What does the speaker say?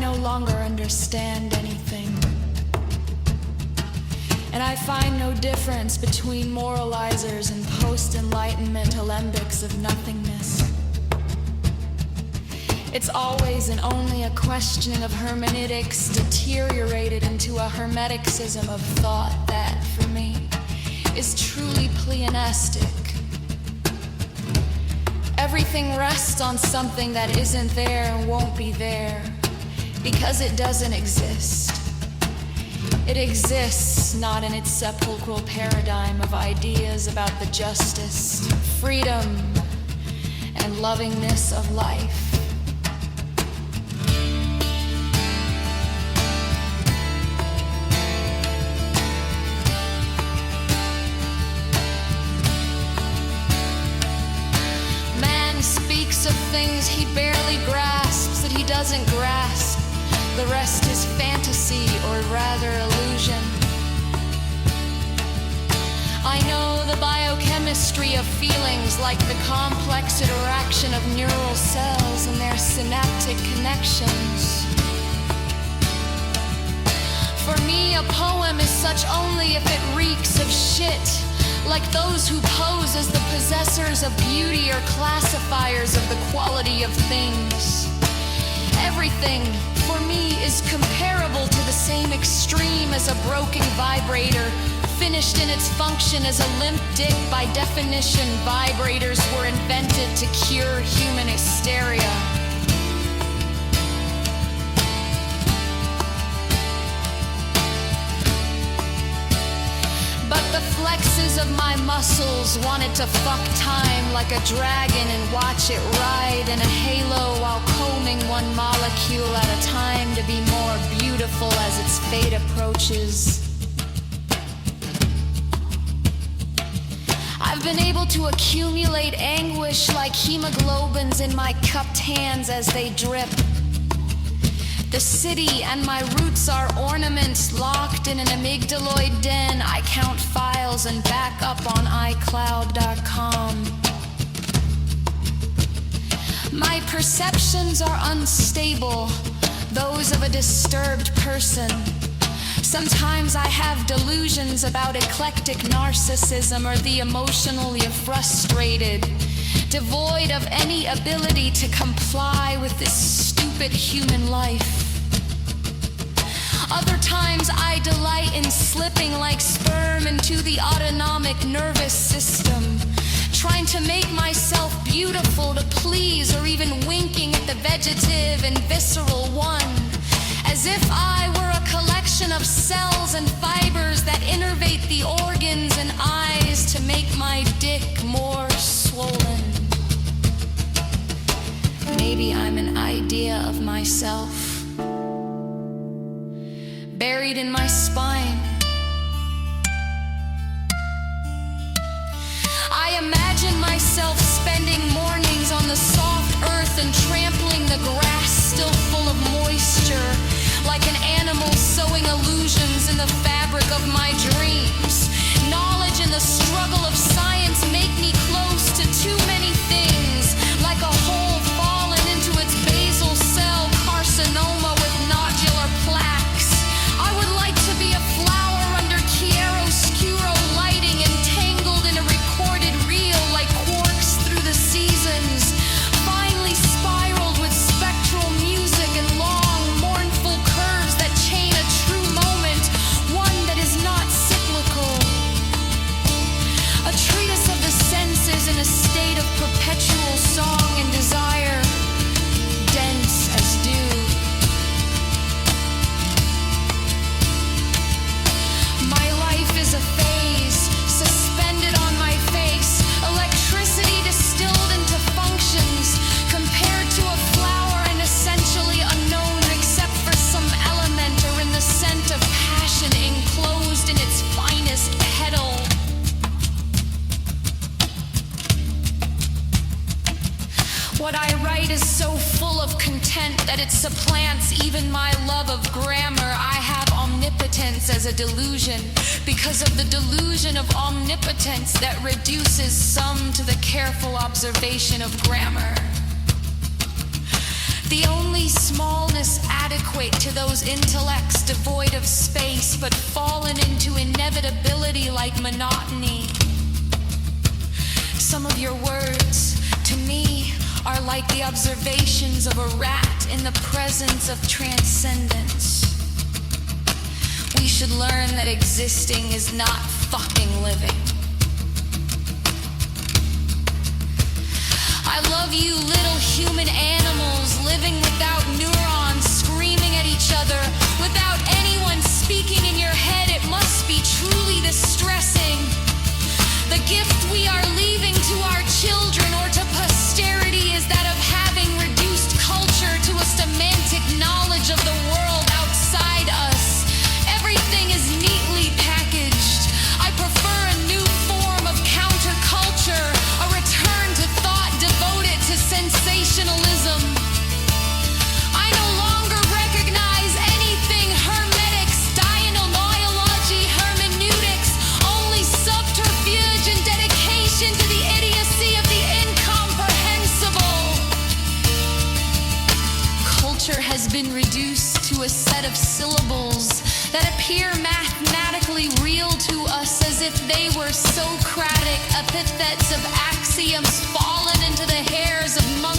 no longer understand anything. And I find no difference between moralizers and post-enlightenment alembics of nothingness. It's always and only a questioning of hermeneutics deteriorated into a hermeticism of thought that, for me, is truly pleonastic. Everything rests on something that isn't there and won't be there, because it doesn't exist. It exists not in its sepulchral paradigm of ideas about the justice, freedom, and lovingness of life. Of things he barely grasps that he doesn't grasp. The rest is fantasy, or rather illusion. I know the biochemistry of feelings, like the complex interaction of neural cells and their synaptic connections. For me, a poem is such only if it reeks of shit, like those who pose as the possessors of beauty or classifiers of the quality of things. Everything, for me, is comparable to the same extreme as a broken vibrator, finished in its function as a limp dick. By definition, vibrators were invented to cure human hysteria. The flexes of my muscles wanted to fuck time like a dragon and watch it ride in a halo while combing one molecule at a time to be more beautiful as its fate approaches. I've been able to accumulate anguish like hemoglobins in my cupped hands as they drip. The city and my roots are ornaments locked in an amygdaloid den. I count files and back up on iCloud.com. My perceptions are unstable, those of a disturbed person. Sometimes I have delusions about eclectic narcissism or the emotionally frustrated, devoid of any ability to comply with this stupid human life. Other times I delight in slipping like sperm into the autonomic nervous system, trying to make myself beautiful to please, or even winking at the vegetative and visceral one, as if I were a collection of cells and fibers that innervate the organs and eyes to make my dick more swollen. Maybe I'm an idea of myself, buried in my spine. I imagine myself spending mornings on the soft earth and trampling the grass still full of moisture, like an animal sewing illusions in the fabric of my dreams. Knowledge and the struggle of science make me close to too many things, like a hole fallen into its basal cell carcinoma with nodular plaques. I would like to be a flower under chiaroscuro lighting, entangled in a recorded reel like quarks through the seasons, finely spiraled with spectral music and long, mournful curves that chain a true moment, one that is not cyclical. A treatise of the senses in a state of perpetual song and desire, dense as dew. My life is a phase, suspended on my face, electricity distilled into functions, compared to a flower and essentially unknown except for some element or in the scent of passion enclosed in its finest petal. What I write is so full of content that it supplants even my love of grammar. I have omnipotence as a delusion, because of the delusion of omnipotence that reduces some to the careful observation of grammar. The only smallness adequate to those intellects devoid of space, but fallen into inevitability like monotony. Some of your words, to me, are like the observations of a rat in the presence of transcendence. We should learn that existing is not fucking living. I love you, little human animals living without neurons, screaming at each other, without anyone speaking in your head. It must be truly distressing. The gift we are leaving to our children or to posterity is that of having reduced culture to a semantic knowledge of the world outside us. Everything is neatly packaged. I prefer a new form of counterculture, a return to thought devoted to sensationalism. I no longer recognize anything hermetics, dianonology, hermeneutics, only subterfuge and dedication to the idiocy of the incomprehensible. Culture has been reduced to a set of syllables that appear mathematically real to us as if they were Socratic epithets of axioms fallen into the hairs of monkeys.